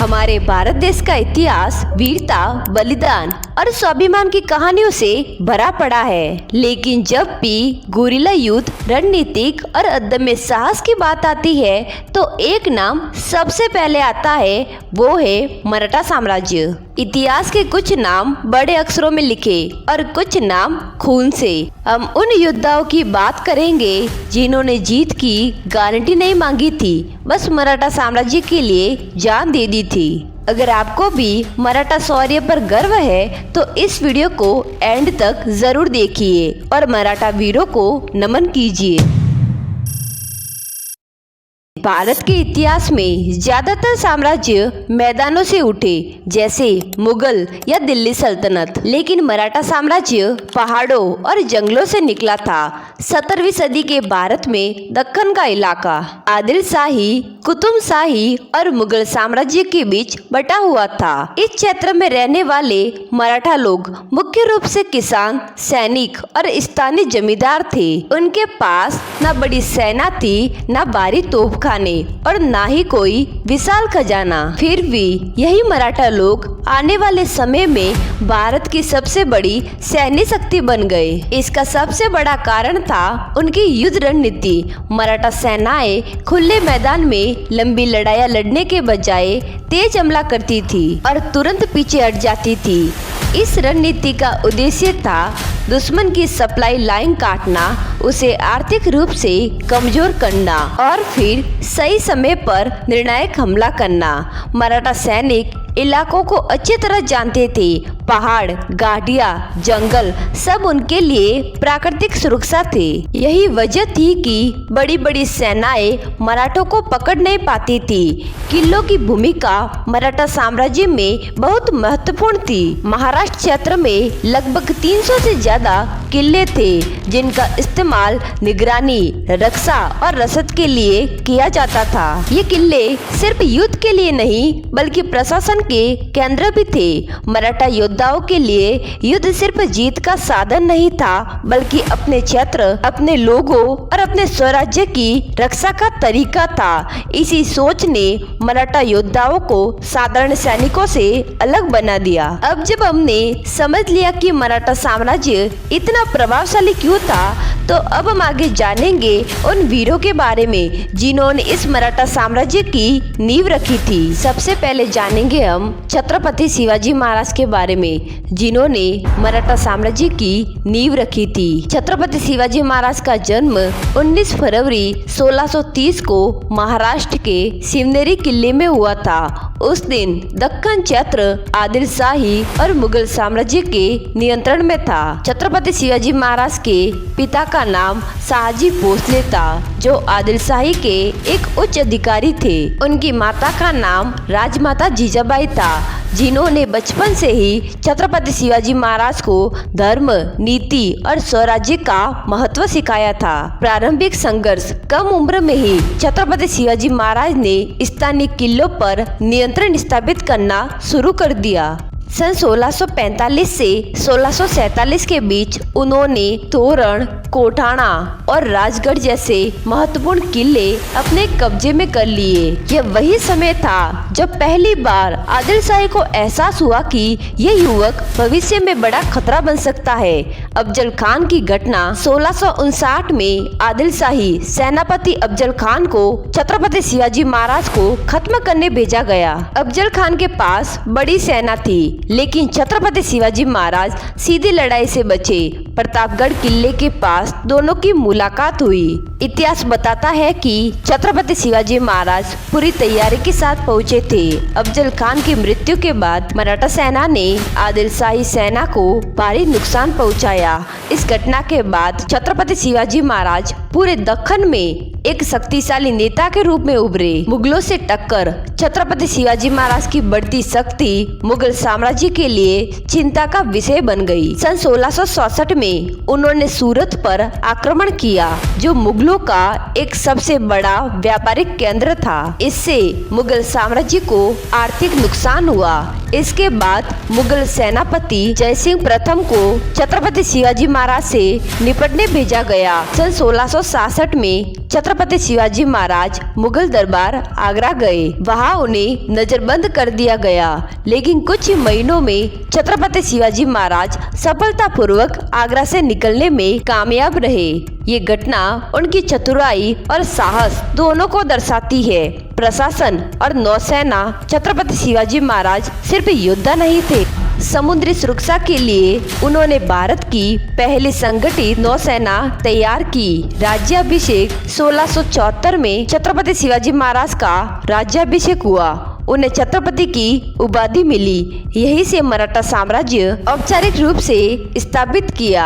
हमारे भारत देश का इतिहास वीरता, बलिदान और स्वाभिमान की कहानियों से भरा पड़ा है। लेकिन जब भी गुरिल्ला युद्ध, रणनीतिक और अदम्य साहस की बात आती है तो एक नाम सबसे पहले आता है, वो है मराठा साम्राज्य। इतिहास के कुछ नाम बड़े अक्षरों में लिखे और कुछ नाम खून से। हम उन योद्धाओं की बात करेंगे जिन्होंने जीत की गारंटी नहीं मांगी थी, बस मराठा साम्राज्य के लिए जान दे दी थी। अगर आपको भी मराठा शौर्य पर गर्व है तो इस वीडियो को एंड तक जरूर देखिए और मराठा वीरों को नमन कीजिए। भारत के इतिहास में ज्यादातर साम्राज्य मैदानों से उठे, जैसे मुगल या दिल्ली सल्तनत, लेकिन मराठा साम्राज्य पहाड़ों और जंगलों से निकला था। 17वीं सदी के भारत में दक्कन का इलाका आदिल शाही, कुतुब शाही और मुगल साम्राज्य के बीच बटा हुआ था। इस क्षेत्र में रहने वाले मराठा लोग मुख्य रूप से किसान, सैनिक और स्थानीय जमींदार थे। उनके पास न बड़ी सेना थी, न भारी तोपखाने और ना ही कोई विशाल खजाना। फिर भी यही मराठा लोग आने वाले समय में भारत की सबसे बड़ी सैन्य शक्ति बन गए। इसका सबसे बड़ा कारण था उनकी युद्ध रणनीति। मराठा सेनाएं खुले मैदान में लंबी लड़ाइयां लड़ने के बजाय तेज हमला करती थी और तुरंत पीछे हट जाती थी। इस रणनीति का उद्देश्य था दुश्मन की सप्लाई लाइन काटना, उसे आर्थिक रूप से कमजोर करना और फिर सही समय पर निर्णायक हमला करना। मराठा सैनिक इलाकों को अच्छी तरह जानते थे। पहाड़, घाटियां, जंगल सब उनके लिए प्राकृतिक सुरक्षा थे। यही वजह थी कि बड़ी बड़ी सेनाएं मराठों को पकड़ नहीं पाती थी। किलों की भूमिका मराठा साम्राज्य में बहुत महत्वपूर्ण थी। महाराष्ट्र क्षेत्र में लगभग 300 से ज्यादा किले थे, जिनका इस्तेमाल निगरानी, रक्षा और रसद के लिए किया जाता था। ये किले सिर्फ युद्ध के लिए नहीं बल्कि प्रशासन के केंद्र भी थे। मराठा योद्धाओं के लिए युद्ध सिर्फ जीत का साधन नहीं था, बल्कि अपने क्षेत्र, अपने लोगों और अपने स्वराज्य की रक्षा का तरीका था। इसी सोच ने मराठा योद्धाओं को साधारण सैनिकों से अलग बना दिया। अब जब हमने समझ लिया कि मराठा साम्राज्य इतना प्रभावशाली क्यों था, तो अब हम आगे जानेंगे उन वीरों के बारे में जिन्होंने इस मराठा साम्राज्य की नींव रखी थी। सबसे पहले जानेंगे हम छत्रपति शिवाजी महाराज के बारे में, जिन्होंने मराठा साम्राज्य की नींव रखी थी। छत्रपति शिवाजी महाराज का जन्म 19 फरवरी 1630 को महाराष्ट्र के शिवनेरी किले में हुआ था। उस दिन दक्कन क्षेत्र आदिल शाही और मुगल साम्राज्य के नियंत्रण में था। छत्रपति शिवाजी महाराज के पिता का नाम शाहजी भोसले था, जो आदिल शाही के एक उच्च अधिकारी थे। उनकी माता का नाम राजमाता जीजाबाई था, जिन्होंने बचपन से ही छत्रपति शिवाजी महाराज को धर्म, नीति और स्वराज्य का महत्व सिखाया था। प्रारंभिक संघर्ष कम उम्र में ही छत्रपति शिवाजी महाराज ने स्थानीय किलों पर नियंत्रण स्थापित करना शुरू कर दिया। सन 1645 से 1647 के बीच उन्होंने तोरण, कोठाना और राजगढ़ जैसे महत्वपूर्ण किले अपने कब्जे में कर लिए। यह वही समय था जब पहली बार आदिल शाही को एहसास हुआ कि यह युवक भविष्य में बड़ा खतरा बन सकता है। अफजल खान की घटना 1659 में आदिल शाही सेनापति अफजल खान को छत्रपति शिवाजी महाराज को खत्म करने भेजा गया। अफजल खान के पास बड़ी सेना थी, लेकिन छत्रपति शिवाजी महाराज सीधी लड़ाई से बचे। प्रतापगढ़ किले के पास दोनों की मुलाकात हुई। इतिहास बताता है कि छत्रपति शिवाजी महाराज पूरी तैयारी के साथ पहुंचे थे। अफजल खान की मृत्यु के बाद मराठा सेना ने आदिल शाही सेना को भारी नुकसान पहुंचाया। इस घटना के बाद छत्रपति शिवाजी महाराज पूरे दक्कन में एक शक्तिशाली नेता के रूप में उभरे। मुगलों से टक्कर, छत्रपति शिवाजी महाराज की बढ़ती शक्ति मुगल साम्राज्य के लिए चिंता का विषय बन गई। सन 1667 में उन्होंने सूरत पर आक्रमण किया, जो मुगलों का एक सबसे बड़ा व्यापारिक केंद्र था। इससे मुगल साम्राज्य को आर्थिक नुकसान हुआ। इसके बाद मुगल सेनापति जयसिंह प्रथम को छत्रपति शिवाजी महाराज से निपटने भेजा गया। सन 1666 में छत्रपति शिवाजी महाराज मुगल दरबार आगरा गए। वहां उन्हें नजरबंद कर दिया गया, लेकिन कुछ ही महीनों में छत्रपति शिवाजी महाराज सफलतापूर्वक आगरा से निकलने में कामयाब रहे। ये घटना उनकी चतुराई और साहस दोनों को दर्शाती है। प्रशासन और नौसेना छत्रपति शिवाजी महाराज सिर्फ योद्धा नहीं थे, समुद्री सुरक्षा के लिए उन्होंने भारत की पहली संगठित नौसेना तैयार की। राज्याभिषेक 1674 में छत्रपति शिवाजी महाराज का राज्याभिषेक हुआ। उन्हें छत्रपति की उपाधि मिली। यही से मराठा साम्राज्य औपचारिक रूप से स्थापित किया।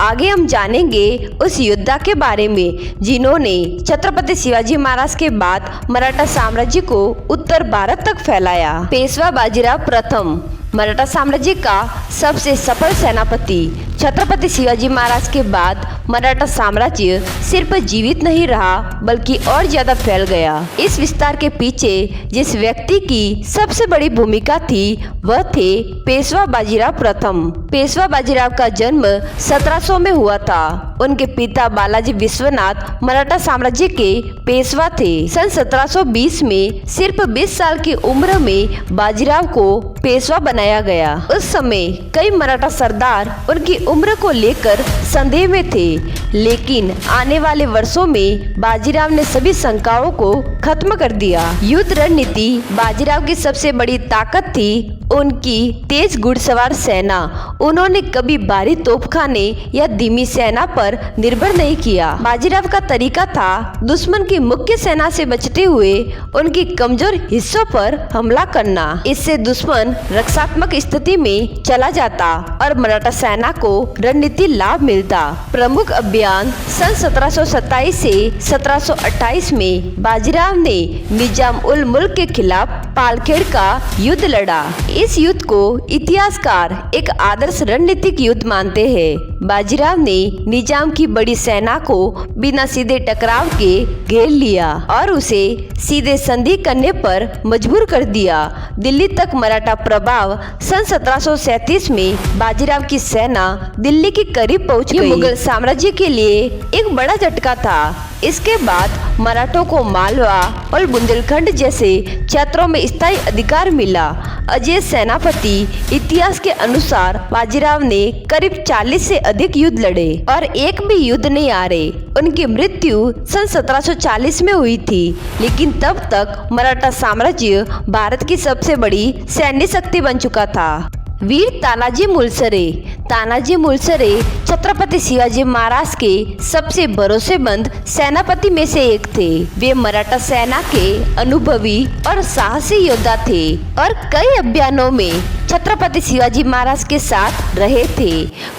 आगे हम जानेंगे उस योद्धा के बारे में जिन्होंने छत्रपति शिवाजी महाराज के बाद मराठा साम्राज्य को उत्तर भारत तक फैलाया। पेशवा बाजीराव प्रथम मराठा साम्राज्य का सबसे सफल सेनापति। छत्रपति शिवाजी महाराज के बाद मराठा साम्राज्य सिर्फ जीवित नहीं रहा बल्कि और ज्यादा फैल गया। इस विस्तार के पीछे जिस व्यक्ति की सबसे बड़ी भूमिका थी वह थे पेशवा बाजीराव प्रथम। पेशवा बाजीराव का जन्म 1700 में हुआ था। उनके पिता बालाजी विश्वनाथ मराठा साम्राज्य के पेशवा थे। सन 1720 में सिर्फ 20 साल की उम्र में बाजीराव को पेशवा बनाया गया। उस समय कई मराठा सरदार उनकी उम्र को लेकर संदेह में थे, लेकिन आने वाले वर्षों में बाजीराव ने सभी शंकाओं को खत्म कर दिया। युद्ध रणनीति बाजीराव की सबसे बड़ी ताकत थी उनकी तेज घुड़सवार सेना। उन्होंने कभी भारी तोपखाने या धीमी सेना पर निर्भर नहीं किया। बाजीराव का तरीका था दुश्मन की मुख्य सेना से बचते हुए उनकी कमजोर हिस्सों पर हमला करना। इससे दुश्मन रक्षात्मक स्थिति में चला जाता और मराठा सेना को रणनीति लाभ मिलता। प्रमुख अभियान सन 1727 से 1728 में बाजीराव ने निजाम उल मुल्क के खिलाफ पालखेड़ का युद्ध लड़ा। इस युद्ध को इतिहासकार एक आदर्श रणनीतिक युद्ध मानते हैं। बाजीराव ने निजाम की बड़ी सेना को बिना सीधे टकराव के घेर लिया और उसे सीधे संधि करने पर मजबूर कर दिया। दिल्ली तक मराठा प्रभाव सन 1737 में बाजीराव की सेना दिल्ली के करीब पहुंच गई। मुगल साम्राज्य के लिए एक बड़ा झटका था। इसके बाद मराठों को मालवा और बुंदेलखंड जैसे क्षेत्रों में स्थायी अधिकार मिला। अजय सेनापति इतिहास के अनुसार बाजीराव ने करीब 40 से अधिक युद्ध लड़े और एक भी युद्ध नहीं हारे। उनकी मृत्यु सन 1740 में हुई थी, लेकिन तब तक मराठा साम्राज्य भारत की सबसे बड़ी सैन्य शक्ति बन चुका था। वीर तानाजी मुलसरे। तानाजी मुलसरे छत्रपति शिवाजी महाराज के सबसे भरोसेमंद सेनापति में से एक थे। वे मराठा सेना के अनुभवी और साहसी योद्धा थे और कई अभियानों में छत्रपति शिवाजी महाराज के साथ रहे थे।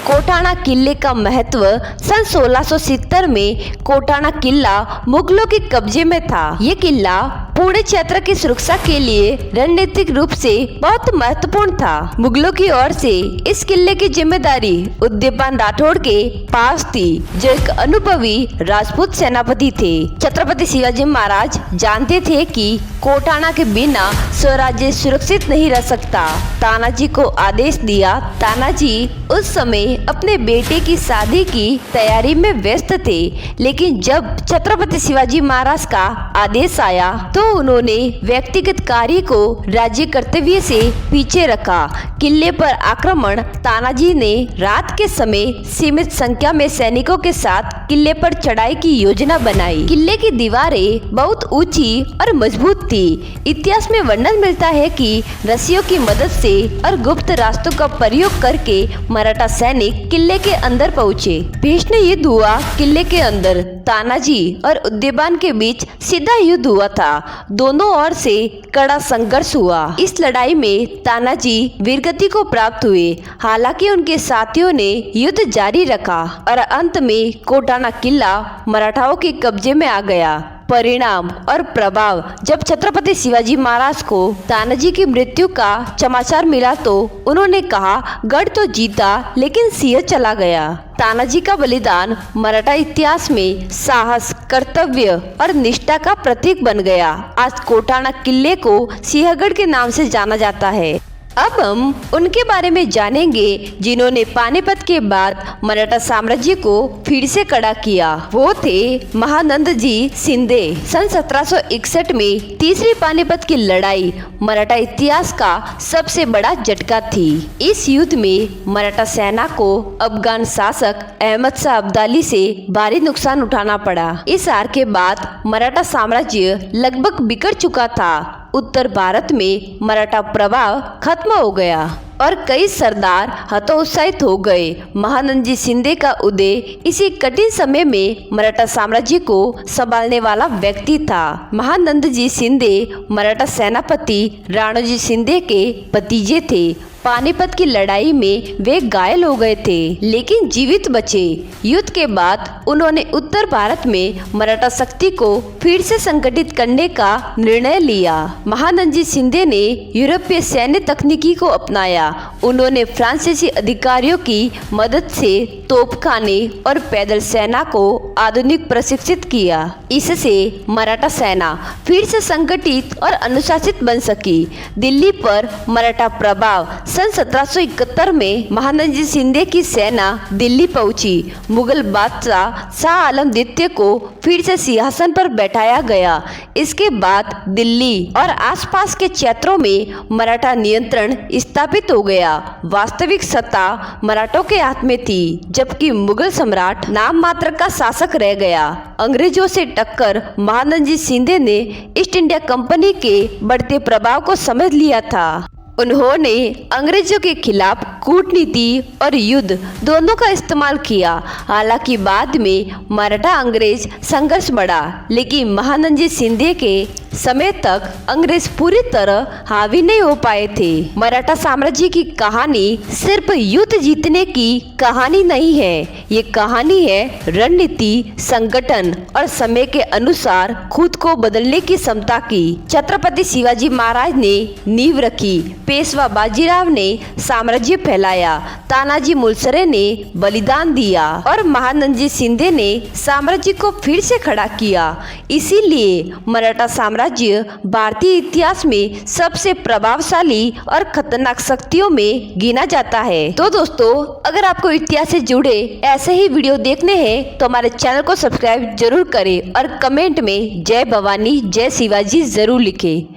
कोटाना किले का महत्व सन 1670 में कोटाना किला मुगलों के कब्जे में था। ये किला पूरे क्षेत्र की सुरक्षा के लिए रणनीतिक रूप से बहुत महत्वपूर्ण था। मुगलों की ओर से इस किले की जिम्मेदारी उदयपान राठौड़ के पास थी, जो एक अनुभवी राजपूत सेनापति थे। छत्रपति शिवाजी महाराज जानते थे कि कोटाना के बिना स्वराज्य सुरक्षित नहीं रह सकता। तानाजी को आदेश दिया। तानाजी उस समय अपने बेटे की शादी की तैयारी में व्यस्त थे, लेकिन जब छत्रपति शिवाजी महाराज का आदेश आया तो उन्होंने व्यक्तिगत कार्य को राज्य कर्तव्य से पीछे रखा। किले पर आक्रमण तानाजी ने रात के समय सीमित संख्या में सैनिकों के साथ किले पर चढ़ाई की योजना बनाई। किले की दीवारें बहुत ऊंची और मजबूत थी। इतिहास में वर्णन मिलता है कि रस्सियों की मदद से और गुप्त रास्तों का प्रयोग करके मराठा सैनिक किले के अंदर पहुंचे। भीषण युद्ध हुआ। किले के अंदर तानाजी और उदयपान के बीच सीधा युद्ध हुआ था। दोनों ओर से कड़ा संघर्ष हुआ। इस लड़ाई में तानाजी वीरगति को प्राप्त हुए, हालांकि उनके साथियों ने युद्ध जारी रखा और अंत में कोटाना किला मराठाओं के कब्जे में आ गया। परिणाम और प्रभाव। जब छत्रपति शिवाजी महाराज को तानाजी की मृत्यु का समाचार मिला तो उन्होंने कहा, गढ़ तो जीता लेकिन सिंह चला गया। तानाजी का बलिदान मराठा इतिहास में साहस, कर्तव्य और निष्ठा का प्रतीक बन गया। आज कोटाना किले को सिंहगढ़ के नाम से जाना जाता है। अब हम उनके बारे में जानेंगे जिन्होंने पानीपत के बाद मराठा साम्राज्य को फिर से खड़ा किया। वो थे महानंद जी शिंदे। सन 1761 में तीसरी पानीपत की लड़ाई मराठा इतिहास का सबसे बड़ा झटका थी। इस युद्ध में मराठा सेना को अफगान शासक अहमद शाह अब्दाली से भारी नुकसान उठाना पड़ा। इस हार के बाद मराठा साम्राज्य लगभग बिखर चुका था। उत्तर भारत में मराठा प्रभाव खत्म हो गया और कई सरदार हतोत्साहित हो गए। महानंद जी शिंदे का उदय इसी कठिन समय में मराठा साम्राज्य को संभालने वाला व्यक्ति था। महानंद जी शिंदे मराठा सेनापति राणोजी शिंदे के भतीजे थे। पानीपत की लड़ाई में वे घायल हो गए थे लेकिन जीवित बचे। युद्ध के बाद उन्होंने उत्तर भारत में मराठा शक्ति को फिर से संगठित करने का निर्णय लिया। महानंद जी शिंदे ने यूरोपीय सैन्य तकनीकी को अपनाया। उन्होंने फ्रांसीसी अधिकारियों की मदद से तोपखाने और पैदल सेना को आधुनिक प्रशिक्षित किया। इससे मराठा सेना फिर से संगठित और अनुशासित बन सकी। दिल्ली पर मराठा प्रभाव। सन 1771 में महानंद जी शिंदे की सेना दिल्ली पहुंची। मुगल बादशाह शाह आलम द्वितीय को फिर से सिंहासन पर बैठाया गया। इसके बाद दिल्ली और आसपास के क्षेत्रों में मराठा नियंत्रण स्थापित हो गया। वास्तविक सत्ता मराठों के हाथ में थी, जबकि मुगल सम्राट नाम मात्र का शासक रह गया। अंग्रेजों से टक्कर महानंद जी शिंदे ने ईस्ट इंडिया कंपनी के बढ़ते प्रभाव को समझ लिया था। उन्होंने अंग्रेजों के खिलाफ कूटनीति और युद्ध दोनों का इस्तेमाल किया। हालांकि बाद में मराठा अंग्रेज संघर्ष बढ़ा, लेकिन महानंद जी शिंदे के समय तक अंग्रेज पूरी तरह हावी नहीं हो पाए थे। मराठा साम्राज्य की कहानी सिर्फ युद्ध जीतने की कहानी नहीं है, ये कहानी है रणनीति, संगठन और समय के अनुसार खुद को बदलने की क्षमता की। छत्रपति शिवाजी महाराज ने नींव रखी, पेशवा बाजीराव ने साम्राज्य फैलाया, तानाजी मुलसरे ने बलिदान दिया और महानंद जी शिंदे ने साम्राज्य को फिर से खड़ा किया। इसीलिए मराठा साम्राज्य भारतीय इतिहास में सबसे प्रभावशाली और खतरनाक शक्तियों में गिना जाता है। तो दोस्तों, अगर आपको इतिहास से जुड़े ऐसे ही वीडियो देखने हैं तो हमारे चैनल को सब्सक्राइब जरूर करें और कमेंट में जय भवानी जय शिवाजी जरूर लिखें।